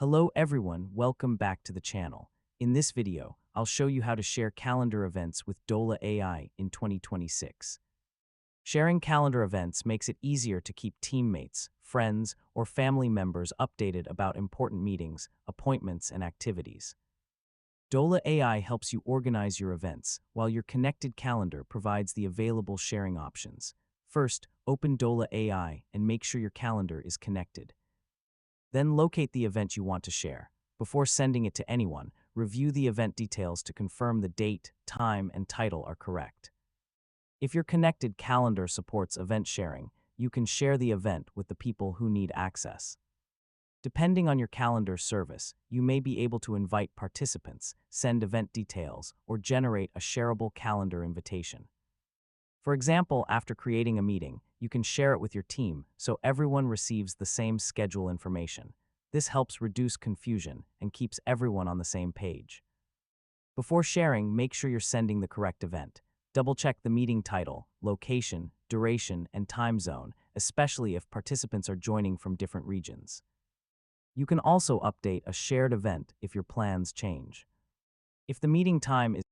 Hello everyone, welcome back to the channel. In this video, I'll show you how to share calendar events with Dola AI in 2026. Sharing calendar events makes it easier to keep teammates, friends, or family members updated about important meetings, appointments, and activities. Dola AI helps you organize your events, while your connected calendar provides the available sharing options. First, open Dola AI and make sure your calendar is connected. Then locate the event you want to share. Before sending it to anyone, review the event details to confirm the date, time, and title are correct. If your connected calendar supports event sharing, you can share the event with the people who need access. Depending on your calendar service, you may be able to invite participants, send event details, or generate a shareable calendar invitation. For example, after creating a meeting, you can share it with your team so everyone receives the same schedule information. This helps reduce confusion and keeps everyone on the same page. Before sharing, make sure you're sending the correct event. Double-check the meeting title, location, duration, and time zone, especially if participants are joining from different regions. You can also update a shared event if your plans change. If the meeting time is